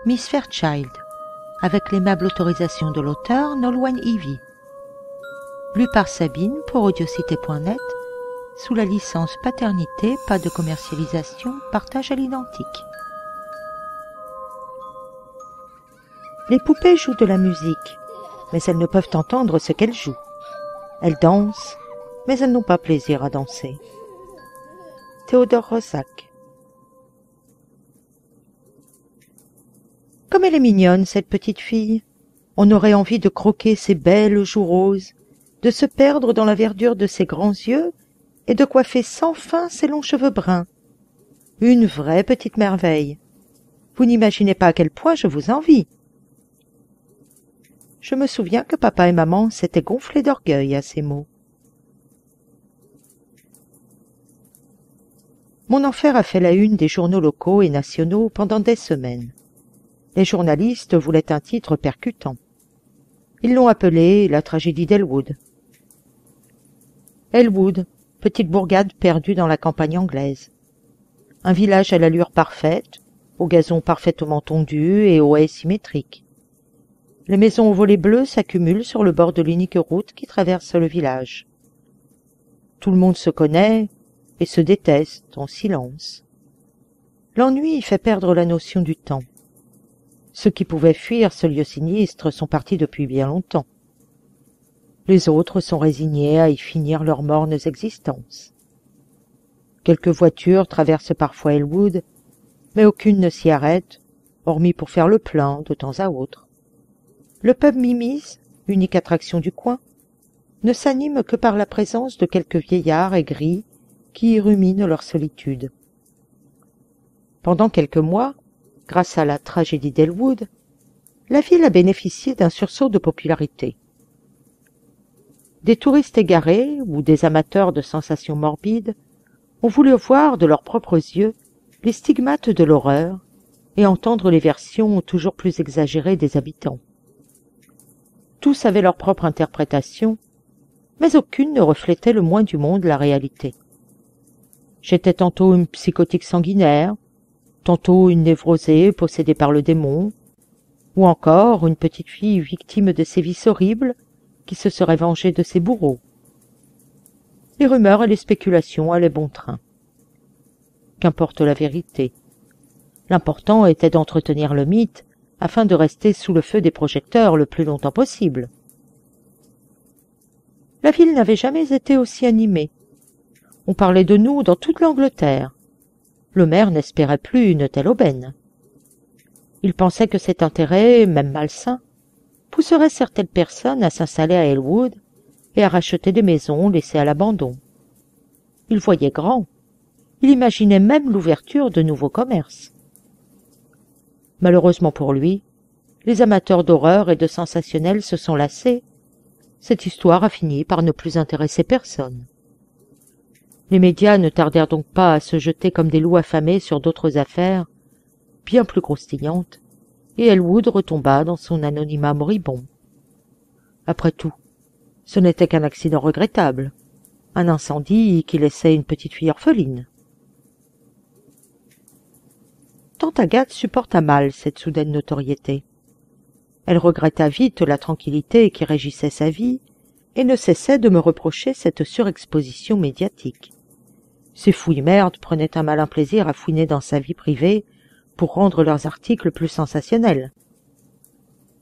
Miss Fairchild, avec l'aimable autorisation de l'auteur Nolwenn Ivy. Lu par Sabine pour audiocité.net, sous la licence Paternité, pas de commercialisation, partage à l'identique. Les poupées jouent de la musique, mais elles ne peuvent entendre ce qu'elles jouent. Elles dansent, mais elles n'ont pas plaisir à danser. Théodore Roszak. Comme elle est mignonne, cette petite fille. On aurait envie de croquer ses belles joues roses, de se perdre dans la verdure de ses grands yeux et de coiffer sans fin ses longs cheveux bruns. Une vraie petite merveille. Vous n'imaginez pas à quel point je vous envie. Je me souviens que papa et maman s'étaient gonflés d'orgueil à ces mots. Mon enfer a fait la une des journaux locaux et nationaux pendant des semaines. Les journalistes voulaient un titre percutant. Ils l'ont appelé la tragédie d'Elwood. Elwood, petite bourgade perdue dans la campagne anglaise. Un village à l'allure parfaite, au gazon parfaitement tondu et aux haies symétriques. Les maisons aux volets bleus s'accumulent sur le bord de l'unique route qui traverse le village. Tout le monde se connaît et se déteste en silence. L'ennui y fait perdre la notion du temps. Ceux qui pouvaient fuir ce lieu sinistre sont partis depuis bien longtemps. Les autres sont résignés à y finir leurs mornes existences. Quelques voitures traversent parfois Elwood, mais aucune ne s'y arrête, hormis pour faire le plein de temps à autre. Le pub Mimi's, unique attraction du coin, ne s'anime que par la présence de quelques vieillards aigris qui y ruminent leur solitude. Pendant quelques mois, grâce à la tragédie d'Elwood, la ville a bénéficié d'un sursaut de popularité. Des touristes égarés ou des amateurs de sensations morbides ont voulu voir de leurs propres yeux les stigmates de l'horreur et entendre les versions toujours plus exagérées des habitants. Tous avaient leur propre interprétation, mais aucune ne reflétait le moins du monde la réalité. J'étais tantôt une psychotique sanguinaire, tantôt une névrosée possédée par le démon, ou encore une petite fille victime de sévices horribles qui se serait vengée de ses bourreaux. Les rumeurs et les spéculations allaient bon train. Qu'importe la vérité. L'important était d'entretenir le mythe afin de rester sous le feu des projecteurs le plus longtemps possible. La ville n'avait jamais été aussi animée. On parlait de nous dans toute l'Angleterre. Le maire n'espérait plus une telle aubaine. Il pensait que cet intérêt, même malsain, pousserait certaines personnes à s'installer à Elwood et à racheter des maisons laissées à l'abandon. Il voyait grand. Il imaginait même l'ouverture de nouveaux commerces. Malheureusement pour lui, les amateurs d'horreur et de sensationnel se sont lassés. Cette histoire a fini par ne plus intéresser personne. Les médias ne tardèrent donc pas à se jeter comme des loups affamés sur d'autres affaires, bien plus croustillantes, et Elwood retomba dans son anonymat moribond. Après tout, ce n'était qu'un accident regrettable, un incendie qui laissait une petite fille orpheline. Tante Agathe supporta mal cette soudaine notoriété. Elle regretta vite la tranquillité qui régissait sa vie et ne cessait de me reprocher cette surexposition médiatique. Ces fouilles-merdes prenaient un malin plaisir à fouiner dans sa vie privée pour rendre leurs articles plus sensationnels.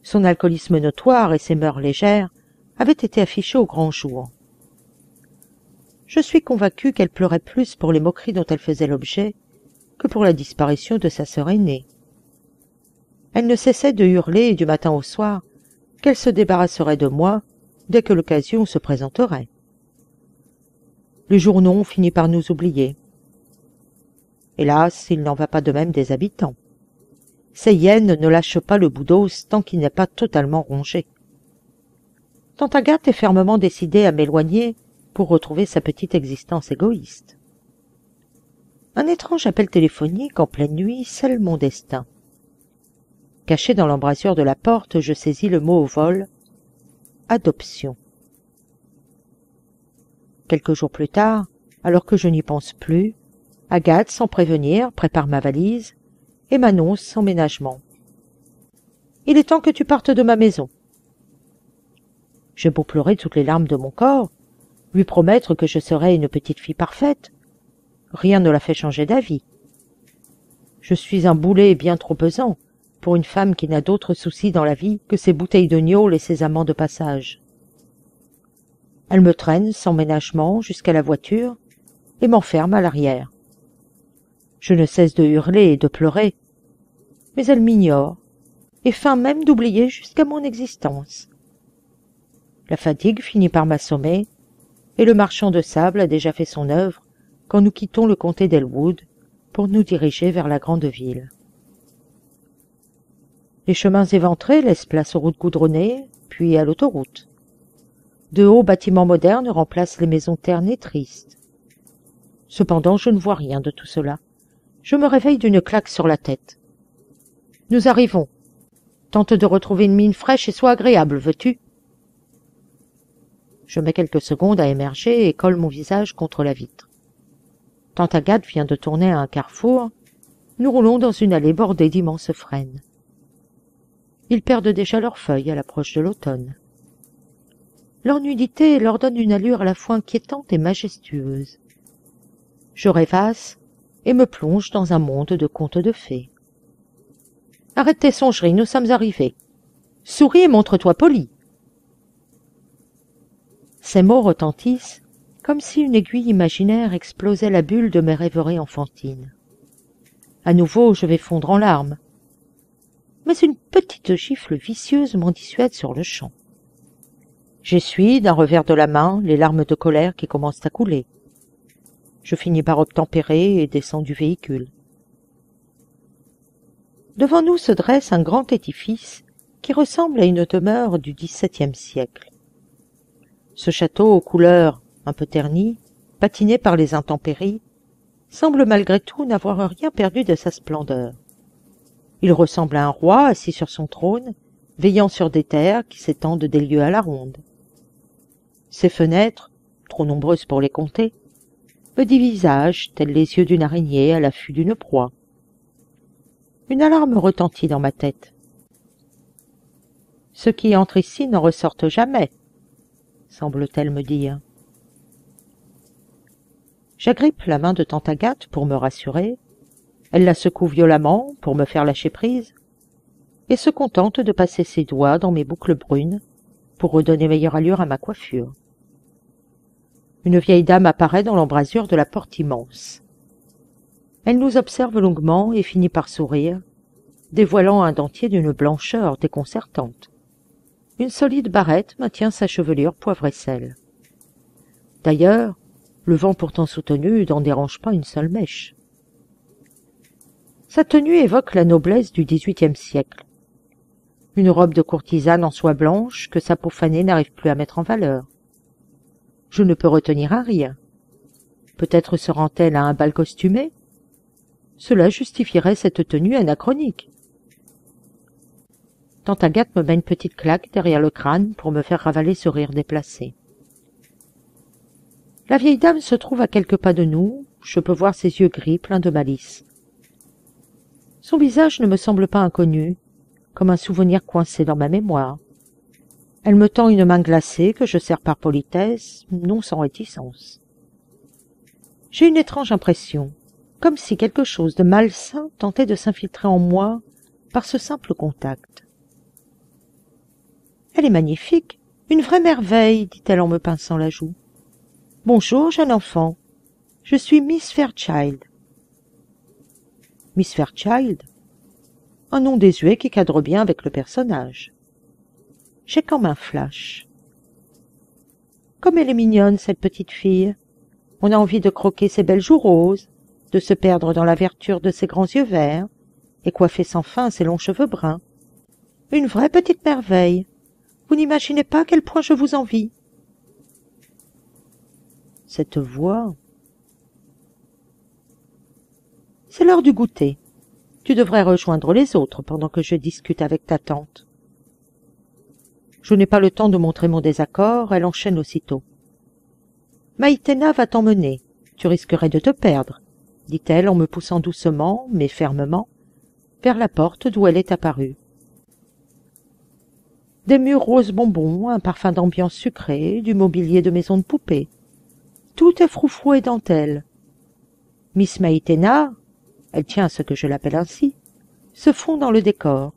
Son alcoolisme notoire et ses mœurs légères avaient été affichés au grand jour. Je suis convaincu qu'elle pleurait plus pour les moqueries dont elle faisait l'objet que pour la disparition de sa sœur aînée. Elle ne cessait de hurler du matin au soir qu'elle se débarrasserait de moi dès que l'occasion se présenterait. Les journaux ont fini par nous oublier. Hélas, il n'en va pas de même des habitants. Ces hyènes ne lâchent pas le bout d'os tant qu'il n'est pas totalement rongé. Tante Agathe est fermement décidée à m'éloigner pour retrouver sa petite existence égoïste. Un étrange appel téléphonique en pleine nuit scelle mon destin. Caché dans l'embrasure de la porte, je saisis le mot au vol « Adoption ». Quelques jours plus tard, alors que je n'y pense plus, Agathe, sans prévenir, prépare ma valise et m'annonce son ménagement. Il est temps que tu partes de ma maison. » J'ai beau pleurer toutes les larmes de mon corps, lui promettre que je serai une petite fille parfaite, rien ne la fait changer d'avis. Je suis un boulet bien trop pesant pour une femme qui n'a d'autres soucis dans la vie que ses bouteilles de gnôle et ses amants de passage. Elle me traîne sans ménagement jusqu'à la voiture et m'enferme à l'arrière. Je ne cesse de hurler et de pleurer, mais elle m'ignore et feint même d'oublier jusqu'à mon existence. La fatigue finit par m'assommer, et le marchand de sable a déjà fait son œuvre quand nous quittons le comté d'Elwood pour nous diriger vers la grande ville. Les chemins éventrés laissent place aux routes goudronnées, puis à l'autoroute. De hauts bâtiments modernes remplacent les maisons ternes et tristes. Cependant, je ne vois rien de tout cela. Je me réveille d'une claque sur la tête. « Nous arrivons. Tente de retrouver une mine fraîche et sois agréable, veux-tu » Je mets quelques secondes à émerger et colle mon visage contre la vitre. Tante Agathe vient de tourner à un carrefour. Nous roulons dans une allée bordée d'immenses frênes. Ils perdent déjà leurs feuilles à l'approche de l'automne. Leur nudité leur donne une allure à la fois inquiétante et majestueuse. Je rêvasse et me plonge dans un monde de contes de fées. « Arrête tes songeries, nous sommes arrivés. Souris et montre-toi poli. » Ces mots retentissent comme si une aiguille imaginaire explosait la bulle de mes rêveries enfantines. À nouveau, je vais fondre en larmes. Mais une petite gifle vicieuse m'en dissuade sur le champ. J'essuie d'un revers de la main les larmes de colère qui commencent à couler. Je finis par obtempérer et descends du véhicule. Devant nous se dresse un grand édifice qui ressemble à une demeure du XVIIe siècle. Ce château aux couleurs un peu ternies, patiné par les intempéries, semble malgré tout n'avoir rien perdu de sa splendeur. Il ressemble à un roi assis sur son trône, veillant sur des terres qui s'étendent des lieues à la ronde. Ses fenêtres, trop nombreuses pour les compter, me dévisagent tels les yeux d'une araignée à l'affût d'une proie. Une alarme retentit dans ma tête. Ceux qui entrent ici n'en ressortent jamais, semble-t-elle me dire. J'agrippe la main de tante Agathe pour me rassurer, elle la secoue violemment pour me faire lâcher prise, et se contente de passer ses doigts dans mes boucles brunes pour redonner meilleure allure à ma coiffure. Une vieille dame apparaît dans l'embrasure de la porte immense. Elle nous observe longuement et finit par sourire, dévoilant un dentier d'une blancheur déconcertante. Une solide barrette maintient sa chevelure poivre et sel. D'ailleurs, le vent pourtant soutenu n'en dérange pas une seule mèche. Sa tenue évoque la noblesse du XVIIIe siècle. Une robe de courtisane en soie blanche que sa peau fanée n'arrive plus à mettre en valeur. Je ne peux retenir un rien. Peut-être se rend-elle à un bal costumé? Cela justifierait cette tenue anachronique. Tante Agathe me met une petite claque derrière le crâne pour me faire ravaler ce rire déplacé. La vieille dame se trouve à quelques pas de nous, je peux voir ses yeux gris pleins de malice. Son visage ne me semble pas inconnu, comme un souvenir coincé dans ma mémoire. Elle me tend une main glacée que je serre par politesse, non sans réticence. J'ai une étrange impression, comme si quelque chose de malsain tentait de s'infiltrer en moi par ce simple contact. « Elle est magnifique, une vraie merveille, dit-elle en me pinçant la joue. « Bonjour, jeune enfant, je suis Miss Fairchild. » Miss Fairchild, un nom désuet qui cadre bien avec le personnage. J'ai comme un flash. Comme elle est mignonne, cette petite fille. On a envie de croquer ses belles joues roses, de se perdre dans la verdure de ses grands yeux verts, et coiffer sans fin ses longs cheveux bruns. Une vraie petite merveille. Vous n'imaginez pas à quel point je vous envie. Cette voix... C'est l'heure du goûter. Tu devrais rejoindre les autres pendant que je discute avec ta tante. Je n'ai pas le temps de montrer mon désaccord, elle enchaîne aussitôt. Maïtena va t'emmener, tu risquerais de te perdre, dit-elle en me poussant doucement, mais fermement, vers la porte d'où elle est apparue. Des murs rose bonbon, un parfum d'ambiance sucrée, du mobilier de maison de poupée. Tout est froufrou et dentelle. Miss Maïtena, elle tient à ce que je l'appelle ainsi, se fond dans le décor.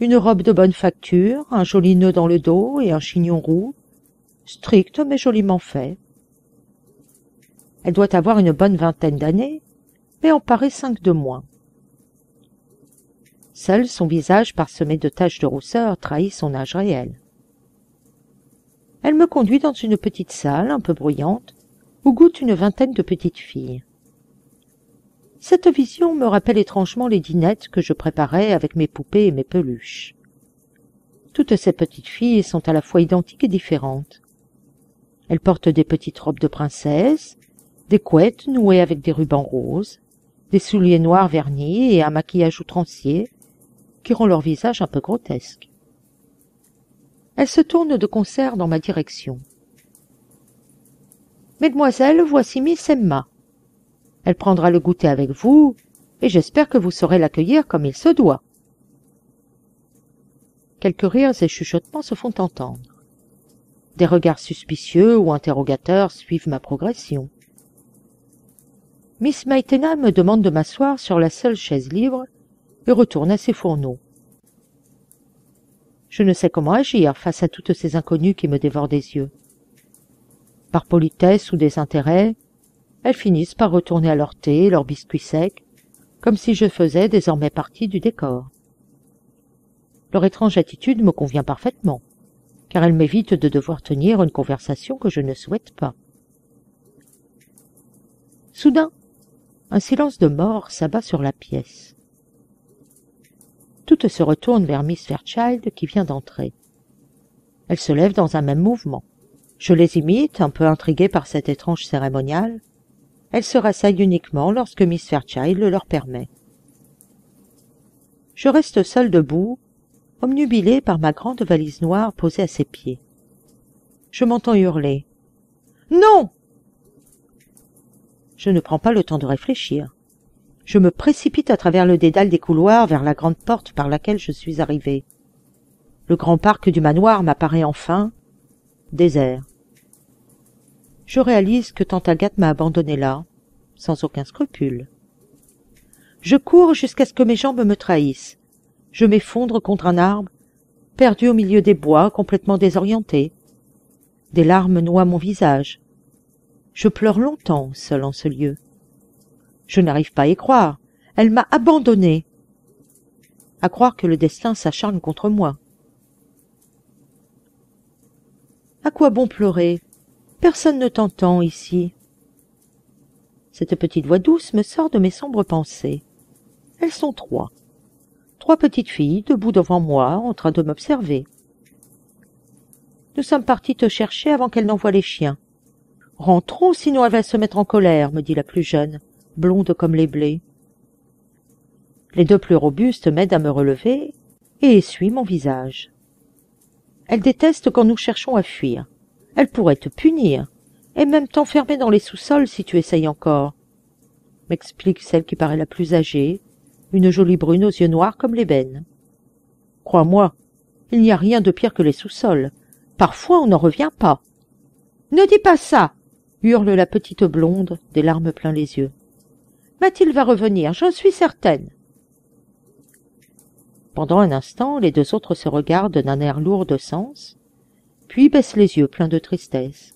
Une robe de bonne facture, un joli nœud dans le dos et un chignon roux, strict mais joliment fait. Elle doit avoir une bonne vingtaine d'années, mais en paraît 5 de moins. Seul son visage parsemé de taches de rousseur trahit son âge réel. Elle me conduit dans une petite salle un peu bruyante, où goûtent une vingtaine de petites filles. Cette vision me rappelle étrangement les dînettes que je préparais avec mes poupées et mes peluches. Toutes ces petites filles sont à la fois identiques et différentes. Elles portent des petites robes de princesse, des couettes nouées avec des rubans roses, des souliers noirs vernis et un maquillage outrancier qui rend leur visage un peu grotesque. Elles se tournent de concert dans ma direction. « Mesdemoiselles, voici Miss Emma. Elle prendra le goûter avec vous, et j'espère que vous saurez l'accueillir comme il se doit. » Quelques rires et chuchotements se font entendre. Des regards suspicieux ou interrogateurs suivent ma progression. Miss Maïtena me demande de m'asseoir sur la seule chaise libre et retourne à ses fourneaux. Je ne sais comment agir face à toutes ces inconnues qui me dévorent des yeux. Par politesse ou désintérêt, elles finissent par retourner à leur thé et leurs biscuits secs, comme si je faisais désormais partie du décor. Leur étrange attitude me convient parfaitement, car elle m'évite de devoir tenir une conversation que je ne souhaite pas. Soudain, un silence de mort s'abat sur la pièce. Toutes se retournent vers Miss Fairchild qui vient d'entrer. Elles se lèvent dans un même mouvement. Je les imite, un peu intrigué par cet étrange cérémonial. Elles se rasseillent uniquement lorsque Miss Fairchild le leur permet. Je reste seul debout, obnubilé par ma grande valise noire posée à ses pieds. Je m'entends hurler. « Non !» Je ne prends pas le temps de réfléchir. Je me précipite à travers le dédale des couloirs vers la grande porte par laquelle je suis arrivé. Le grand parc du manoir m'apparaît enfin, désert. Je réalise que tante Agathe m'a abandonné là, sans aucun scrupule. Je cours jusqu'à ce que mes jambes me trahissent. Je m'effondre contre un arbre, perdu au milieu des bois, complètement désorienté. Des larmes noient mon visage. Je pleure longtemps, seul en ce lieu. Je n'arrive pas à y croire. Elle m'a abandonné. À croire que le destin s'acharne contre moi. À quoi bon pleurer? Personne ne t'entend ici. Cette petite voix douce me sort de mes sombres pensées. Elles sont 3. 3 petites filles debout devant moi, en train de m'observer. Nous sommes partis te chercher avant qu'elle n'envoie les chiens. Rentrons, sinon elle va se mettre en colère, me dit la plus jeune, blonde comme les blés. Les 2 plus robustes m'aident à me relever et essuient mon visage. Elle déteste quand nous cherchons à fuir. Elle pourrait te punir, et même t'enfermer dans les sous-sols si tu essayes encore, m'explique celle qui paraît la plus âgée, une jolie brune aux yeux noirs comme l'ébène. Crois-moi, il n'y a rien de pire que les sous-sols. Parfois on n'en revient pas. Ne dis pas ça, hurle la petite blonde, des larmes plein les yeux. Mathilde va revenir, j'en suis certaine. Pendant un instant, les 2 autres se regardent d'un air lourd de sens, puis baissent les yeux pleins de tristesse.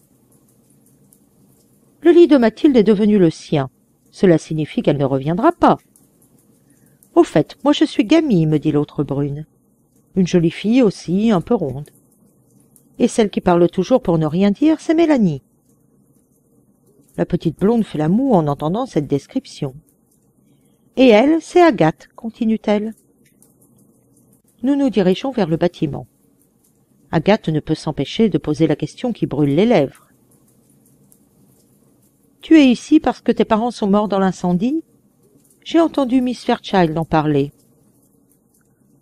Le lit de Mathilde est devenu le sien. Cela signifie qu'elle ne reviendra pas. Au fait, moi je suis Gamie, me dit l'autre brune. Une jolie fille aussi, un peu ronde. Et celle qui parle toujours pour ne rien dire, c'est Mélanie. La petite blonde fait la moue en entendant cette description. Et elle, c'est Agathe, continue-t-elle. Nous nous dirigeons vers le bâtiment. Agathe ne peut s'empêcher de poser la question qui brûle les lèvres. « Tu es ici parce que tes parents sont morts dans l'incendie ? J'ai entendu Miss Fairchild en parler. »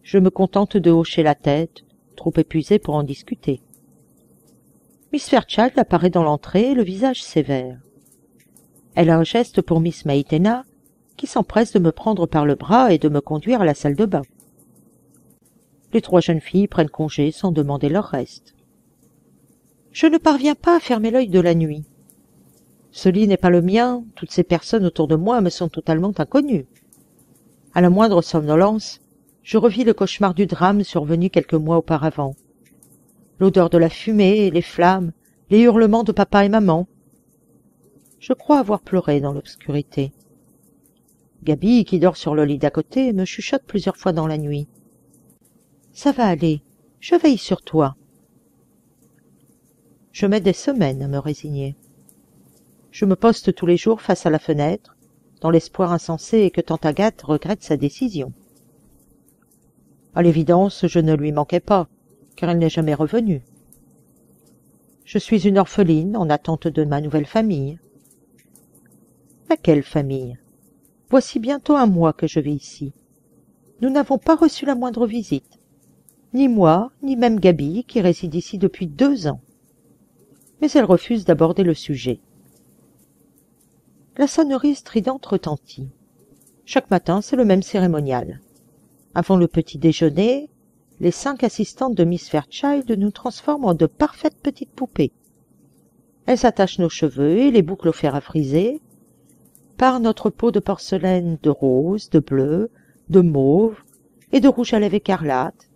Je me contente de hocher la tête, trop épuisée pour en discuter. Miss Fairchild apparaît dans l'entrée, le visage sévère. Elle a un geste pour Miss Maïtena, qui s'empresse de me prendre par le bras et de me conduire à la salle de bain. Les 3 jeunes filles prennent congé sans demander leur reste. Je ne parviens pas à fermer l'œil de la nuit. Ce lit n'est pas le mien, toutes ces personnes autour de moi me sont totalement inconnues. À la moindre somnolence, je revis le cauchemar du drame survenu quelques mois auparavant. L'odeur de la fumée, les flammes, les hurlements de papa et maman. Je crois avoir pleuré dans l'obscurité. Gaby, qui dort sur le lit d'à côté, me chuchote plusieurs fois dans la nuit. « Ça va aller, je veille sur toi. » Je mets des semaines à me résigner. Je me poste tous les jours face à la fenêtre, dans l'espoir insensé que tante Agathe regrette sa décision. À l'évidence, je ne lui manquais pas, car elle n'est jamais revenue. Je suis une orpheline en attente de ma nouvelle famille. Mais quelle famille? Voici bientôt 1 mois que je vis ici. Nous n'avons pas reçu la moindre visite. Ni moi, ni même Gaby, qui réside ici depuis 2 ans. Mais elle refuse d'aborder le sujet. La sonnerie stridente retentit. Chaque matin, c'est le même cérémonial. Avant le petit déjeuner, les 5 assistantes de Miss Fairchild nous transforment en de parfaites petites poupées. Elles attachent nos cheveux et les boucles au fer à friser, parent notre peau de porcelaine de rose, de bleu, de mauve et de rouge à lèvres écarlate,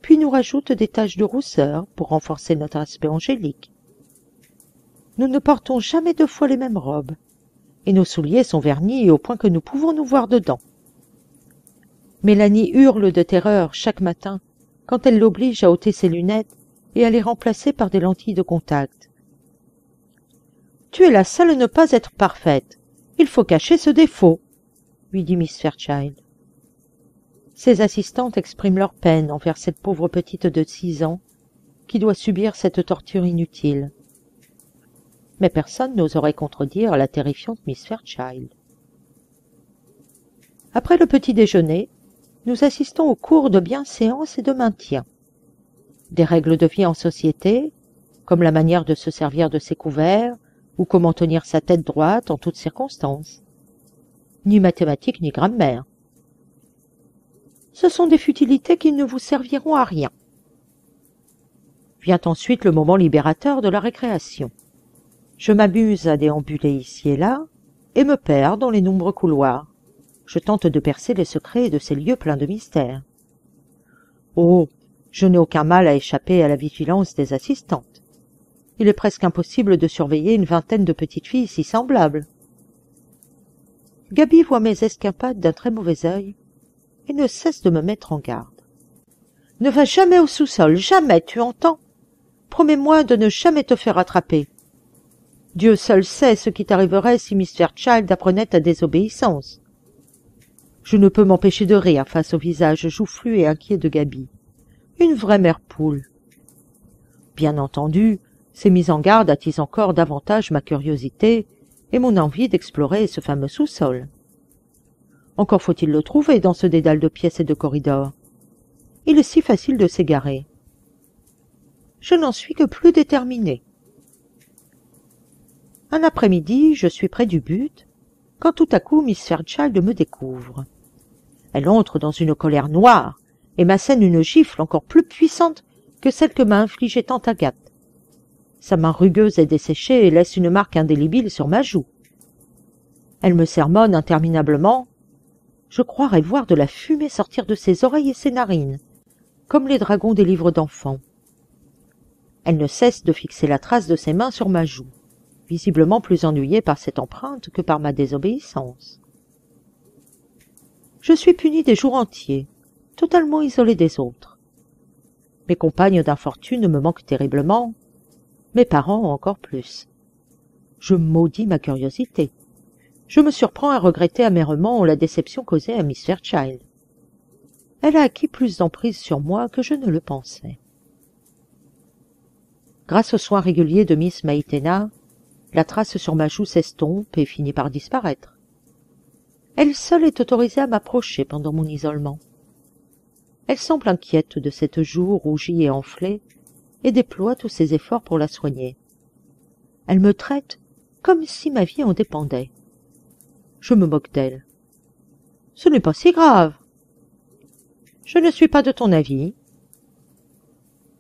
puis nous rajoutent des taches de rousseur pour renforcer notre aspect angélique. Nous ne portons jamais 2 fois les mêmes robes, et nos souliers sont vernis au point que nous pouvons nous voir dedans. Mélanie hurle de terreur chaque matin quand elle l'oblige à ôter ses lunettes et à les remplacer par des lentilles de contact. « Tu es la seule à ne pas être parfaite. Il faut cacher ce défaut, » lui dit Miss Fairchild. Ses assistantes expriment leur peine envers cette pauvre petite de 6 ans qui doit subir cette torture inutile. Mais personne n'oserait contredire la terrifiante Miss Fairchild. Après le petit déjeuner, nous assistons aux cours de bienséance et de maintien. Des règles de vie en société, comme la manière de se servir de ses couverts ou comment tenir sa tête droite en toutes circonstances. Ni mathématiques ni grammaire. Ce sont des futilités qui ne vous serviront à rien. Vient ensuite le moment libérateur de la récréation. Je m'amuse à déambuler ici et là et me perds dans les nombreux couloirs. Je tente de percer les secrets de ces lieux pleins de mystères. Oh, je n'ai aucun mal à échapper à la vigilance des assistantes. Il est presque impossible de surveiller une 20aine de petites filles si semblables. Gaby voit mes escapades d'un très mauvais œil et ne cesse de me mettre en garde. « Ne va jamais au sous-sol, jamais, tu entends? Promets-moi de ne jamais te faire attraper. Dieu seul sait ce qui t'arriverait si Miss Fairchild apprenait ta désobéissance. » Je ne peux m'empêcher de rire face au visage joufflu et inquiet de Gaby. Une vraie mère poule. Bien entendu, ces mises en garde attisent encore davantage ma curiosité et mon envie d'explorer ce fameux sous-sol. Encore faut-il le trouver dans ce dédale de pièces et de corridors. Il est si facile de s'égarer. Je n'en suis que plus déterminée. Un après-midi, je suis près du but, quand tout à coup Miss Fairchild me découvre. Elle entre dans une colère noire et m'assène une gifle encore plus puissante que celle que m'a infligée tante Agathe. Sa main rugueuse et desséchée laisse une marque indélébile sur ma joue. Elle me sermonne interminablement. Je croirais voir de la fumée sortir de ses oreilles et ses narines, comme les dragons des livres d'enfants. Elle ne cesse de fixer la trace de ses mains sur ma joue, visiblement plus ennuyée par cette empreinte que par ma désobéissance. Je suis punie des jours entiers, totalement isolée des autres. Mes compagnes d'infortune me manquent terriblement, mes parents encore plus. Je maudis ma curiosité. Je me surprends à regretter amèrement la déception causée à Miss Fairchild. Elle a acquis plus d'emprise sur moi que je ne le pensais. Grâce aux soins réguliers de Miss Maïtena, la trace sur ma joue s'estompe et finit par disparaître. Elle seule est autorisée à m'approcher pendant mon isolement. Elle semble inquiète de cette joue rougie et enflée et déploie tous ses efforts pour la soigner. Elle me traite comme si ma vie en dépendait. Je me moque d'elle. Ce n'est pas si grave. Je ne suis pas de ton avis,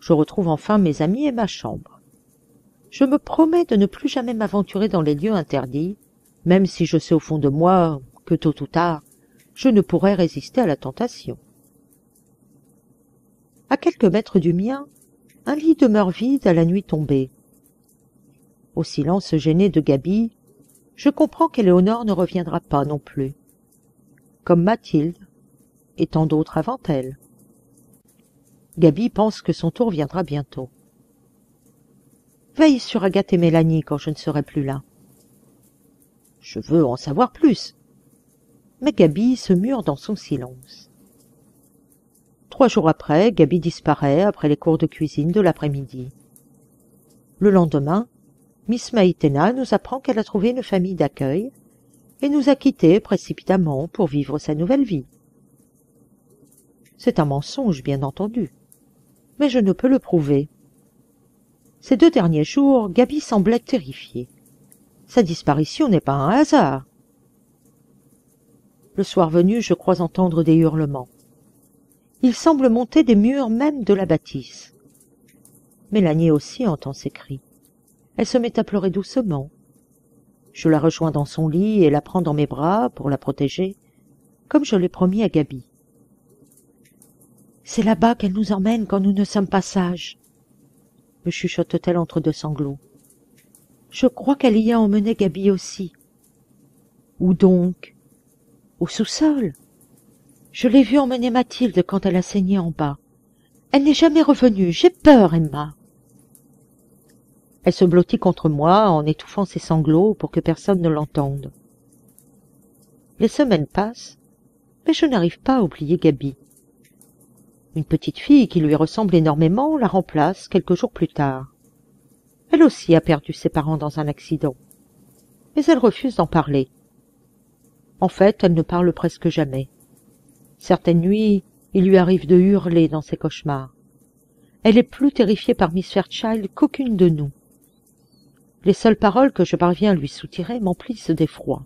je retrouve enfin mes amis et ma chambre. Je me promets de ne plus jamais m'aventurer dans les lieux interdits, même si je sais au fond de moi que tôt ou tard, je ne pourrai résister à la tentation. À quelques mètres du mien, un lit demeure vide à la nuit tombée. Au silence gêné de Gaby, je comprends qu'Éléonore ne reviendra pas non plus, comme Mathilde et tant d'autres avant elle. Gaby pense que son tour viendra bientôt. Veille sur Agathe et Mélanie quand je ne serai plus là. Je veux en savoir plus. Mais Gaby se mure dans son silence. 3 jours après, Gaby disparaît après les cours de cuisine de l'après-midi. Le lendemain, Miss Maïtena nous apprend qu'elle a trouvé une famille d'accueil et nous a quittés précipitamment pour vivre sa nouvelle vie. C'est un mensonge, bien entendu, mais je ne peux le prouver. Ces 2 derniers jours, Gaby semblait terrifiée. Sa disparition n'est pas un hasard. Le soir venu, je crois entendre des hurlements. Il semble monter des murs même de la bâtisse. Mélanie aussi entend ces cris. Elle se met à pleurer doucement. Je la rejoins dans son lit et la prends dans mes bras pour la protéger, comme je l'ai promis à Gaby. « C'est là-bas qu'elle nous emmène quand nous ne sommes pas sages, » me chuchote-t-elle entre 2 sanglots. « Je crois qu'elle y a emmené Gaby aussi. »« Où donc ?»« Au sous-sol. Je l'ai vue emmener Mathilde quand elle a saigné en bas. Elle n'est jamais revenue. J'ai peur, Emma. » Elle se blottit contre moi en étouffant ses sanglots pour que personne ne l'entende. Les semaines passent, mais je n'arrive pas à oublier Gaby. Une petite fille qui lui ressemble énormément la remplace quelques jours plus tard. Elle aussi a perdu ses parents dans un accident, mais elle refuse d'en parler. En fait, elle ne parle presque jamais. Certaines nuits, il lui arrive de hurler dans ses cauchemars. Elle est plus terrifiée par Miss Fairchild qu'aucune de nous. Les seules paroles que je parviens à lui soutirer m'emplissent d'effroi.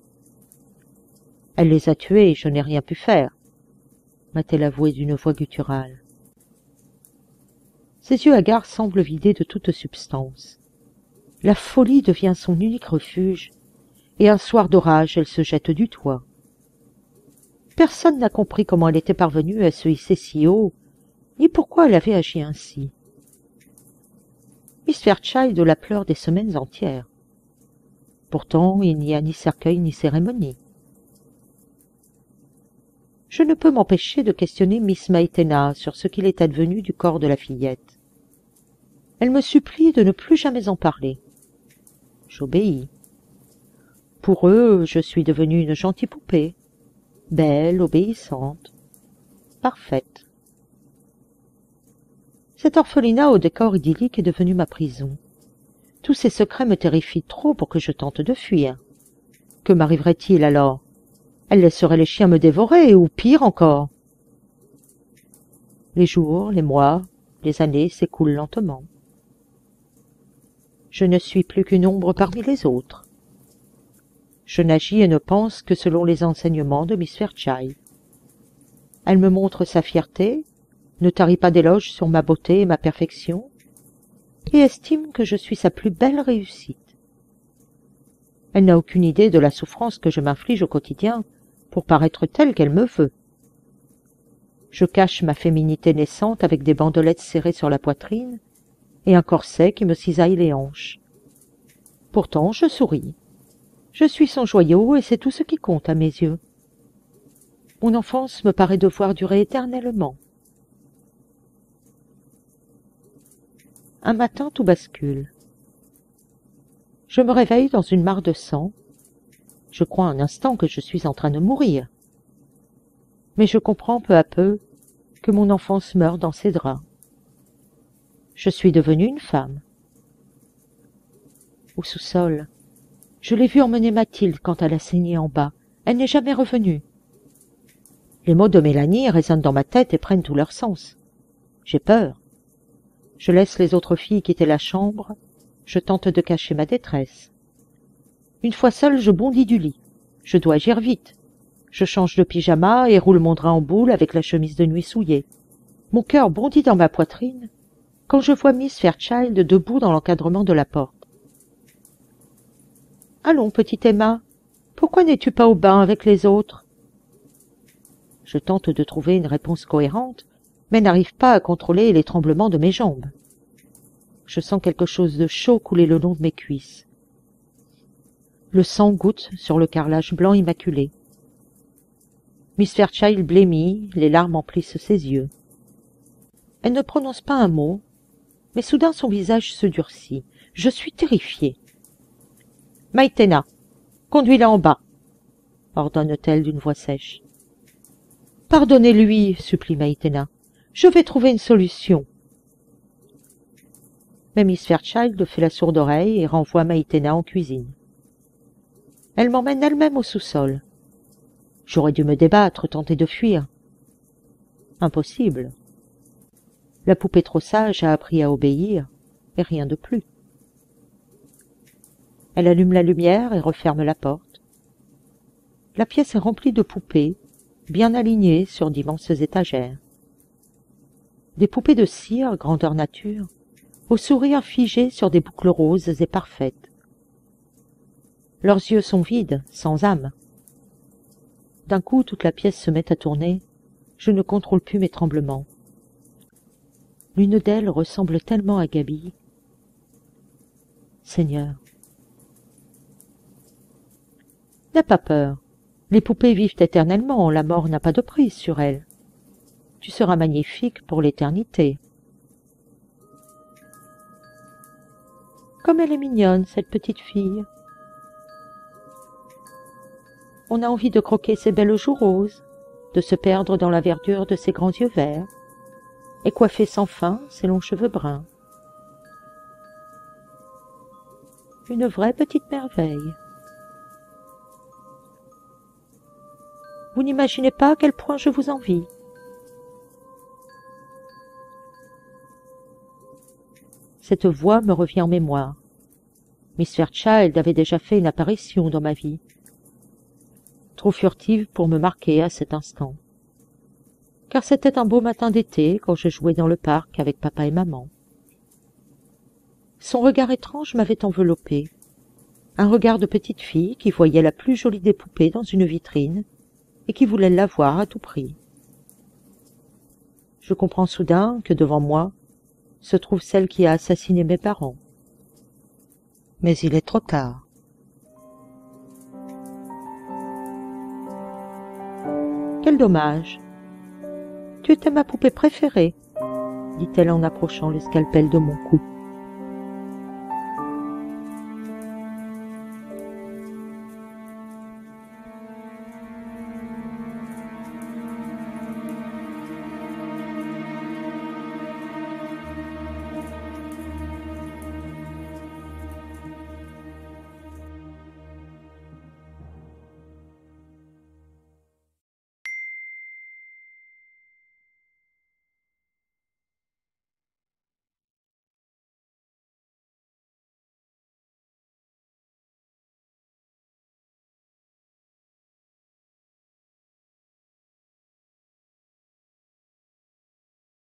« Elle les a tués, je n'ai rien pu faire », m'a-t-elle avoué d'une voix gutturale. Ses yeux hagards semblent vidés de toute substance. La folie devient son unique refuge, et un soir d'orage, elle se jette du toit. Personne n'a compris comment elle était parvenue à se hisser si haut, ni pourquoi elle avait agi ainsi. Miss Fairchild la pleure des semaines entières. Pourtant, il n'y a ni cercueil ni cérémonie. Je ne peux m'empêcher de questionner Miss Maïtena sur ce qu'il est advenu du corps de la fillette. Elle me supplie de ne plus jamais en parler. J'obéis. Pour eux, je suis devenue une gentille poupée, belle, obéissante, parfaite. Cet orphelinat au décor idyllique est devenu ma prison. Tous ces secrets me terrifient trop pour que je tente de fuir. Que m'arriverait-il alors? Elle laisserait les chiens me dévorer, ou pire encore. Les jours, les mois, les années s'écoulent lentement. Je ne suis plus qu'une ombre parmi les autres. Je n'agis et ne pense que selon les enseignements de Miss Fairchild. Elle me montre sa fierté, ne tarit pas d'éloges sur ma beauté et ma perfection, et estime que je suis sa plus belle réussite. Elle n'a aucune idée de la souffrance que je m'inflige au quotidien pour paraître telle qu'elle me veut. Je cache ma féminité naissante avec des bandelettes serrées sur la poitrine et un corset qui me cisaille les hanches. Pourtant, je souris. Je suis son joyau et c'est tout ce qui compte à mes yeux. Mon enfance me paraît devoir durer éternellement. Un matin, tout bascule. Je me réveille dans une mare de sang. Je crois un instant que je suis en train de mourir. Mais je comprends peu à peu que mon enfance meurt dans ses draps. Je suis devenue une femme. Au sous-sol, je l'ai vue emmener Mathilde quand elle a saigné en bas. Elle n'est jamais revenue. Les mots de Mélanie résonnent dans ma tête et prennent tout leur sens. J'ai peur. Je laisse les autres filles quitter la chambre. Je tente de cacher ma détresse. Une fois seule, je bondis du lit. Je dois agir vite. Je change de pyjama et roule mon drap en boule avec la chemise de nuit souillée. Mon cœur bondit dans ma poitrine quand je vois Miss Fairchild debout dans l'encadrement de la porte. « Allons, petite Emma, pourquoi n'es-tu pas au bain avec les autres ?» Je tente de trouver une réponse cohérente, mais n'arrive pas à contrôler les tremblements de mes jambes. Je sens quelque chose de chaud couler le long de mes cuisses. Le sang goutte sur le carrelage blanc immaculé. Miss Fairchild blêmit, les larmes emplissent ses yeux. Elle ne prononce pas un mot, mais soudain son visage se durcit. Je suis terrifiée. « Maïtena, conduis-la en bas !» ordonne-t-elle d'une voix sèche. « Pardonnez-lui, supplie Maïtena. Je vais trouver une solution. » Mais Miss Fairchild fait la sourde oreille et renvoie Maïtena en cuisine. Elle m'emmène elle-même au sous-sol. J'aurais dû me débattre, tenter de fuir. Impossible. La poupée trop sage a appris à obéir, et rien de plus. Elle allume la lumière et referme la porte. La pièce est remplie de poupées, bien alignées sur d'immenses étagères. Des poupées de cire, grandeur nature, au sourire figé sur des boucles roses et parfaites. Leurs yeux sont vides, sans âme. D'un coup, toute la pièce se met à tourner. Je ne contrôle plus mes tremblements. L'une d'elles ressemble tellement à Gaby. Seigneur. N'aie pas peur. Les poupées vivent éternellement, la mort n'a pas de prise sur elles. Tu seras magnifique pour l'éternité. Comme elle est mignonne, cette petite fille. On a envie de croquer ses belles joues roses, de se perdre dans la verdure de ses grands yeux verts, et coiffer sans fin ses longs cheveux bruns. Une vraie petite merveille. Vous n'imaginez pas à quel point je vous envie. Cette voix me revient en mémoire. Miss Fairchild avait déjà fait une apparition dans ma vie, trop furtive pour me marquer à cet instant. Car c'était un beau matin d'été quand je jouais dans le parc avec papa et maman. Son regard étrange m'avait enveloppée, un regard de petite fille qui voyait la plus jolie des poupées dans une vitrine et qui voulait l'avoir à tout prix. Je comprends soudain que devant moi se trouve celle qui a assassiné mes parents. Mais il est trop tard. Quel dommage. Tu étais ma poupée préférée, dit-elle en approchant le scalpel de mon cou.